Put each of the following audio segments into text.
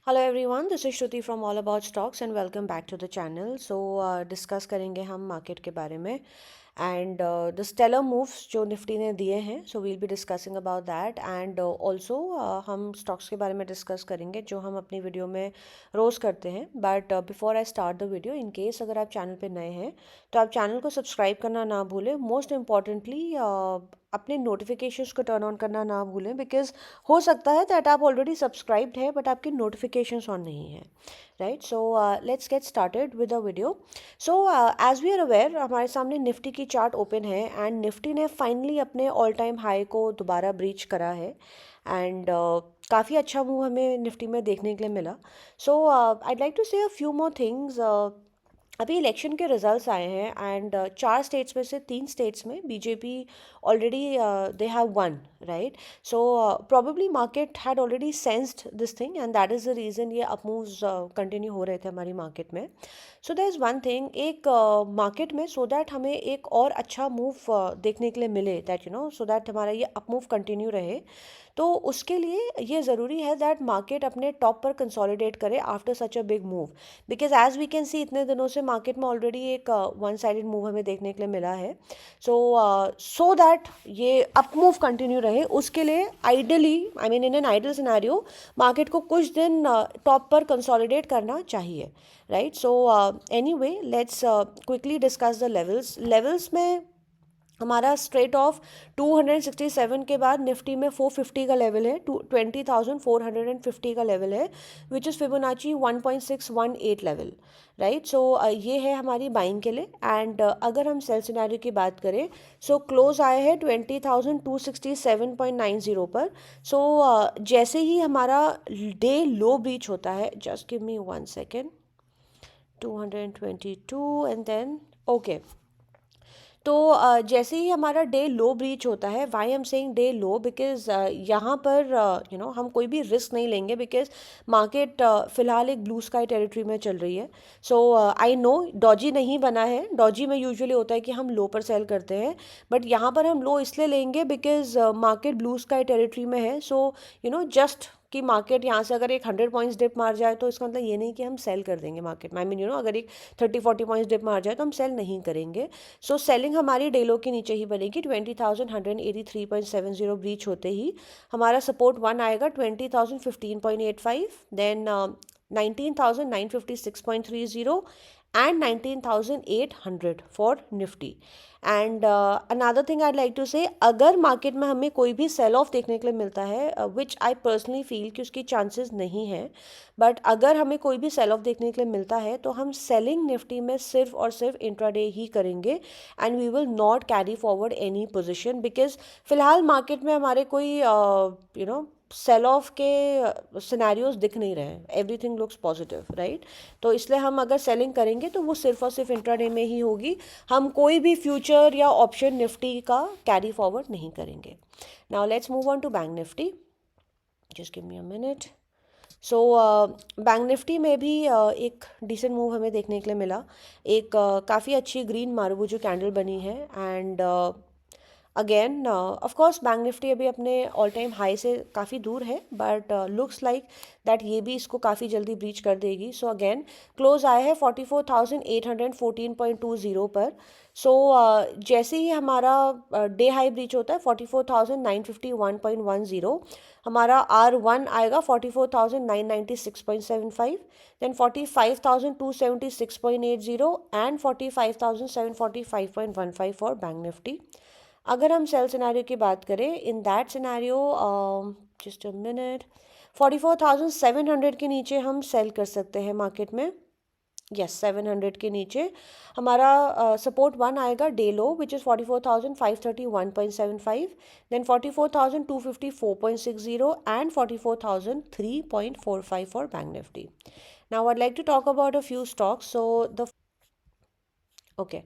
Hello everyone, this is Shruti from all about stocks and welcome back to the channel. So discuss करेंगे हम market के बारे में and the stellar moves जो Nifty ने दिए हैं। So we'll be discussing about that and also हम स्टॉक्स के बारे में डिस्कस करेंगे जो हम अपनी वीडियो में रोज़ करते हैं। But before I start the video, in case अगर आप चैनल पे नए हैं तो आप चैनल को सब्सक्राइब करना ना भूलें। मोस्ट इम्पॉर्टेंटली अपने नोटिफिकेशंस को टर्न ऑन करना ना भूलें, बिकॉज हो सकता है दैट आप ऑलरेडी सब्सक्राइब्ड है बट आपकी नोटिफिकेशंस ऑन नहीं है, right. So let's get started with the video. So as we are aware, हमारे सामने निफ्टी की चार्ट ओपन है एंड निफ्टी ने फाइनली अपने ऑल टाइम हाई को दोबारा ब्रीच करा है एंड काफ़ी अच्छा मूव हमें निफ्टी में देखने के लिए मिला। सो आईड लाइक टू से अ फ्यू मोर थिंग्स। अभी इलेक्शन के रिजल्ट्स आए हैं एंड चार स्टेट्स में से तीन स्टेट्स में BJP already they have won, right. So probably market had already sensed this thing and that is the reason ये अप मूव्स कंटिन्यू हो रहे थे हमारी मार्केट में। So there is one thing, एक मार्केट में सो दैट हमें एक और अच्छा मूव देखने के लिए मिले, दैट सो दैट हमारा ये अप मूव कंटिन्यू रहे, तो उसके लिए ये ज़रूरी है दैट मार्केट अपने टॉप पर कंसोलिडेट करे after such a big move. Because as we can see, इतने दिनों से मार्केट में ऑलरेडी एक वन साइडेड मूव हमें देखने के लिए मिला है। सो दैट ये अप मूव कंटिन्यू रहे, उसके लिए ideally, I mean in an ideal scenario, market को कुछ दिन टॉप पर कंसोलिडेट करना चाहिए, right. So anyway, let's quickly discuss the levels में हमारा स्ट्रेट ऑफ 267 के बाद निफ्टी में 450 का लेवल है, 20,450 का लेवल है, which is Fibonacci 1.618 level, right. So ये है हमारी बाइंग के लिए एंड अगर हम सेल सिनेरियो की बात करें, सो क्लोज आए हैं 20,267.90 पर। सो जैसे ही हमारा डे लो ब्रीच होता है, just give me 1 second, 222 and then okay. तो जैसे ही हमारा डे लो ब्रीच होता है, why I'm saying day low, because यहाँ पर हम कोई भी रिस्क नहीं लेंगे, बिकॉज मार्केट फ़िलहाल एक ब्लू स्काई टेरिटरी में चल रही है। सो आई नो डॉजी नहीं बना है, डॉजी में यूजुअली होता है कि हम लो पर सेल करते हैं, बट यहाँ पर हम लो इसलिए लेंगे because market blue sky territory में है। सो जस्ट कि मार्केट यहाँ से अगर एक 100 पॉइंट्स डिप मार जाए तो इसका मतलब ये नहीं कि हम सेल कर देंगे मार्केट में। आई मीन अगर एक 30-40 पॉइंट्स डिप मार जाए तो हम सेल नहीं करेंगे। सो सेलिंग हमारी डेलो के नीचे ही बनेगी, 20,183.70 ब्रीच होते ही हमारा सपोर्ट वन आएगा 20,015.85, then 19,956.30 and 19,800 for Nifty. And another thing I'd like to say, अगर मार्केट में हमें कोई भी सेल ऑफ देखने के लिए मिलता है, विच आई पर्सनली फील कि उसकी चांसेस नहीं है, बट अगर हमें कोई भी सेल ऑफ देखने के लिए मिलता है तो हम सेलिंग निफ्टी में सिर्फ और सिर्फ इंट्राडे ही करेंगे and we will not carry forward any position, because फिलहाल मार्केट में हमारे कोई सेल ऑफ के सिनेरियोज दिख नहीं रहे हैं, एवरीथिंग लुक्स पॉजिटिव, राइट। तो इसलिए हम अगर सेलिंग करेंगे तो वो सिर्फ और सिर्फ इंट्राडे में ही होगी, हम कोई भी फ्यूचर या ऑप्शन निफ्टी का कैरी फॉरवर्ड नहीं करेंगे। Now let's move on to Bank Nifty, just give me a minute. So Bank Nifty में भी एक डिसेंट मूव हमें देखने के लिए मिला, एक काफ़ी अच्छी ग्रीन मारुबुजू कैंडल बनी है and again of course bank Nifty अभी अपने ऑल टाइम हाई से काफ़ी दूर है, बट लुक्स लाइक दैट ये भी इसको काफ़ी जल्दी ब्रीच कर देगी। सो अगेन क्लोज आया है 44,814.20 पर। सो जैसे ही हमारा डे हाई ब्रीच होता है 44,951.10, हमारा R1 आएगा 44,996.75, then 45,276.80 and 45,745.15 for bank Nifty. अगर हम सेल सिनेरियो की बात करें, in that scenario, just a minute, 44,700 के नीचे हम सेल कर सकते हैं मार्केट में, यस 700 के नीचे हमारा सपोर्ट वन आएगा day low, which is 44,531.75, then 44,254.60 and 44,003.45 for bank Nifty. Now I like to talk about a few stocks. So the okay,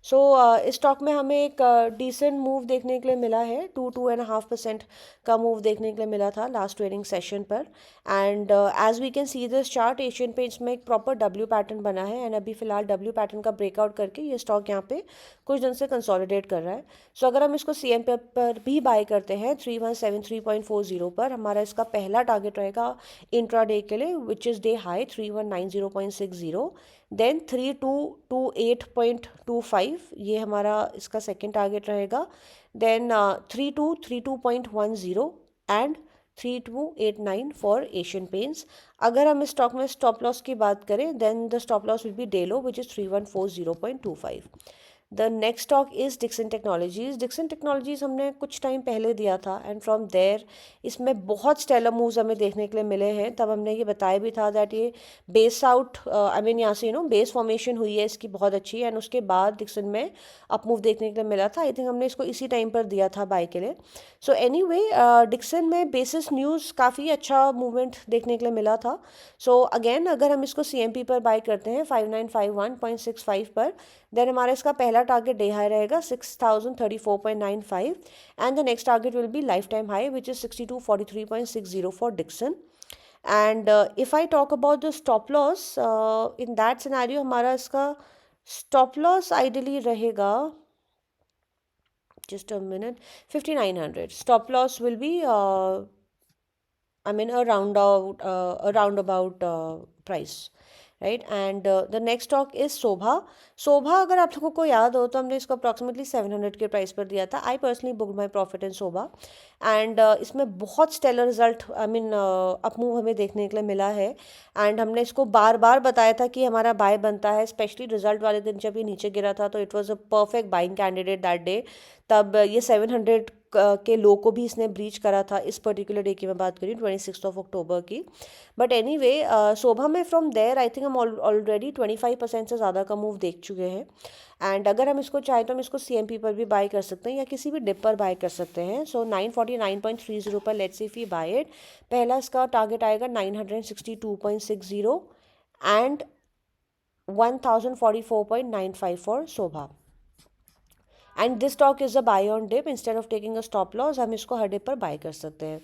so इस स्टॉक में हमें एक डिसेंट मूव देखने के लिए मिला है, 2-2.5% का मूव देखने के लिए मिला था लास्ट ट्रेडिंग सेशन पर। And as we can see this chart, Asian Paints में एक प्रॉपर डब्ल्यू पैटर्न बना है एंड अभी फिलहाल डब्ल्यू पैटर्न का ब्रेकआउट करके ये स्टॉक यहाँ पे कुछ दिन से कंसोलिडेट कर रहा है। सो अगर हम इसको सी एम पर भी बाय करते हैं 3173.40 पर, हमारा इसका पहला टारगेट रहेगा इंट्रा डे के लिए which is day high 3190.60। Then 3228.25 ये हमारा इसका सेकेंड टारगेट रहेगा। Then 3232.10 and 3289 for Asian Paints. अगर हम इस स्टॉक में स्टॉप लॉस की बात करें then the stop loss will be day low which is 3140.25। The next stock is Dixon Technologies. Dixon Technologies हमने कुछ टाइम पहले दिया था एंड फ्रॉम देयर इसमें बहुत स्टेलर मूव्स हमें देखने के लिए मिले हैं। तब हमने ये बताया भी था दैट ये बेस आउट आई मीन यहाँ से बेस फॉर्मेशन हुई है इसकी बहुत अच्छी, एंड उसके बाद डिक्सन में अप मूव देखने के लिए मिला था। आई थिंक हमने इसको इसी टाइम पर दिया था बाय के लिए। सो एनीवे डिक्सन में बेसिस न्यूज़ काफ़ी अच्छा मूवमेंट देखने के लिए मिला था। सो अगेन अगर हम इसको CMP पर बाय करते हैं 5951.65 पर, देन हमारा इसका पहला टारगेट डे हाई रहेगा 6034.95 and the next target will be lifetime high which is 6243.60 for Dixon. And if I talk about the stop loss in that scenario, हमारा इसका स्टॉप लॉस आइडियली रहेगा, just a minute, 5900 stop loss will be I mean a roundabout price, right. And the next stock is Sobha. Sobha अगर आप लोगों को याद हो तो हमने इसको अप्रॉक्सीमेटली 700 के प्राइस पर दिया था। I personally booked my profit in Sobha and इसमें बहुत stellar result I mean up move हमें देखने के लिए मिला है। एंड हमने इसको बार बार बताया था कि हमारा बाय बनता है, स्पेशली रिजल्ट वाले दिन जब ये नीचे गिरा था तो it was a perfect buying candidate that day. तब ये 700 के लो को भी इसने ब्रीच करा था। इस पर्टिकुलर डे की मैं बात करी 26 अक्टूबर की। बट एनी वे शोभा में फ्रॉम देयर आई थिंक हम ऑलरेडी 25% से ज़्यादा का मूव देख चुके हैं। एंड अगर हम इसको चाहें तो हम इसको CMP पर भी बाय कर सकते हैं या किसी भी डिप पर बाय कर सकते हैं। सो 949.30 पर let's see if we buy it. पहला इसका टारगेट आएगा 962.60 and 1044.95 for Sobha. And this stock is a buy on dip, instead of taking a stop loss हम इसको हर डिप पर बाय कर सकते हैं।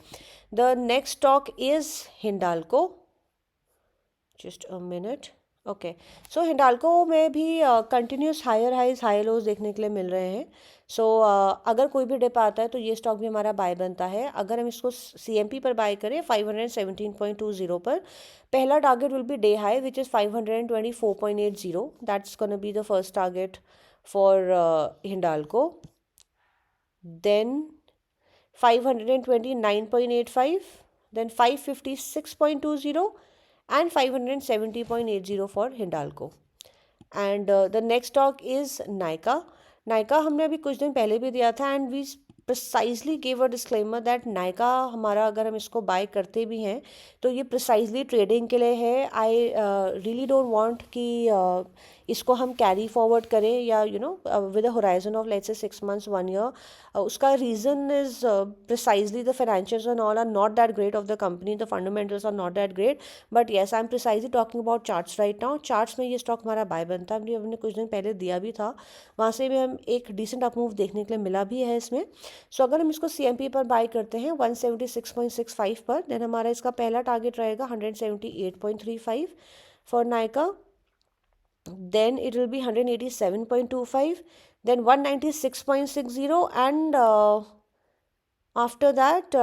The next stock is Hindalco. Just a minute. Okay, so Hindalco में भी continuous higher highs high lows देखने के लिए मिल रहे हैं। सो अगर कोई भी डिप आता है तो ये स्टॉक भी हमारा बाय बनता है। अगर हम इसको CMP पर बाय करें 517.20 पर, पहला target will be day high which is 524.80। That's gonna be the first target for Hindalco. Then 529.85, then 556.20 and 570.80 for Hindalco. And the next stock is Nykaa. Nykaa हमने अभी कुछ दिन पहले भी दिया था and we precisely give a disclaimer that Nykaa हमारा अगर हम इसको बाय करते भी हैं तो ये प्रिसाइजली ट्रेडिंग के लिए है। आई रियली डोंट वांट कि इसको हम कैरी फॉरवर्ड करें या with a horizon of let's say 6 months 1 year। उसका reason is precisely the financials and all are not that great of the company, the fundamentals are not that great, but yes I am precisely talking about charts right now. Charts में ये stock हमारा buy बनता है, हमने कुछ दिन पहले दिया भी था, वहाँ से भी हम एक डिसेंट अप मूव देखने के लिए मिला भी है इसमें। सो अगर हम इसको CMP पर बाय करते हैं 176.65 पर, देन हमारा इसका पहला टारगेट रहेगा 178.35 for Nykaa. Then it will be 187.25, then 196.60 and after that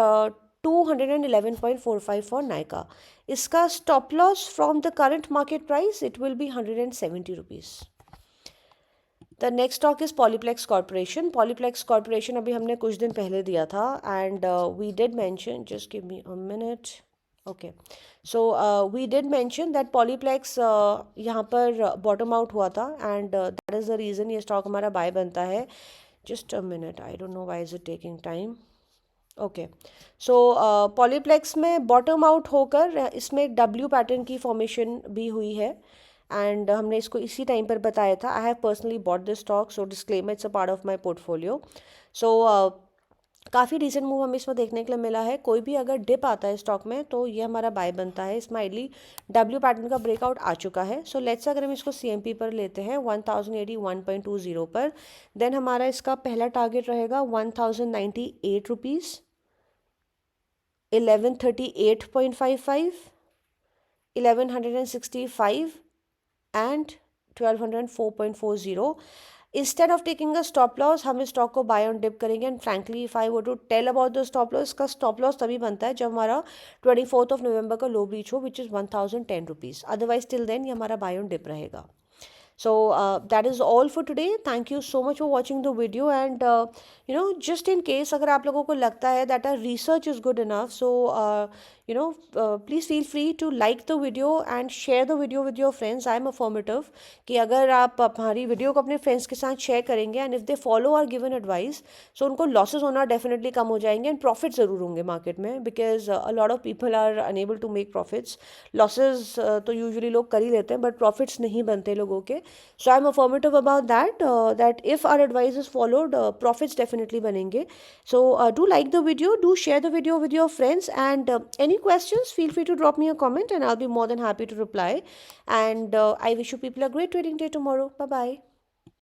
211.45 for Nykaa. इसका stop loss from the current market price it will be 170 rupees. The next stock is Polyplex Corporation. Polyplex Corporation अभी हमने कुछ दिन पहले दिया था and we did mention, just give me a minute. Okay, so we did mention that Polyplex यहाँ पर bottom out हुआ था and that is the reason ये स्टॉक हमारा बाय बनता है। Just a minute, I don't know why is it taking time. Okay, so Polyplex में bottom out होकर इसमें एक W पैटर्न की फॉर्मेशन भी हुई है एंड हमने इसको इसी टाइम पर बताया था। I have personally bought this stock, so disclaimer it's a part of my portfolio. So काफ़ी डिसेंट मूव हमें इसमें देखने के लिए मिला है। कोई भी अगर डिप आता है स्टॉक में तो ये हमारा बाय बनता है। स्माइली डब्ल्यू पैटर्न का ब्रेकआउट आ चुका है। सो लेट्स अगर हम इसको CMP पर लेते हैं 1081.20 पर, देन हमारा इसका पहला टारगेट रहेगा 1098 rupees, 1138.55, 1165 and 1204.40। Instead of taking a stop loss हम इस स्टॉक को बाय ऑन डिप करेंगे। And frankly if I were to tell about the stop loss, का स्टॉप लॉस तभी बनता है जब हमारा 24 नवंबर का लो ब्रीच हो, which is 1010 rupees. Otherwise till then ये हमारा बाय ऑन डिप रहेगा। So that is all for today. Thank you so much for watching the video. And just in case अगर आप लोगों को लगता है that our research is good enough, so please feel free to like the video and share the video with your friends. I am affirmative कि अगर आप हमारी वीडियो को अपने फ्रेंड्स के साथ शेयर करेंगे and if they follow our given advice, so उनको लॉसेस होना डेफिनेटली कम हो जाएंगे एंड प्रॉफिट ज़रूर होंगे मार्केट में, because a lot of people are unable to make profits. Losses तो यूजुअली लोग कर ही लेते हैं बट प्रॉफिट्स नहीं बनते लोगों के। So I'm affirmative about that, that if our advice is followed, profits definitely banenge. So do like the video, do share the video with your friends, and any questions, feel free to drop me a comment and I'll be more than happy to reply. And I wish you people a great trading day tomorrow. Bye bye.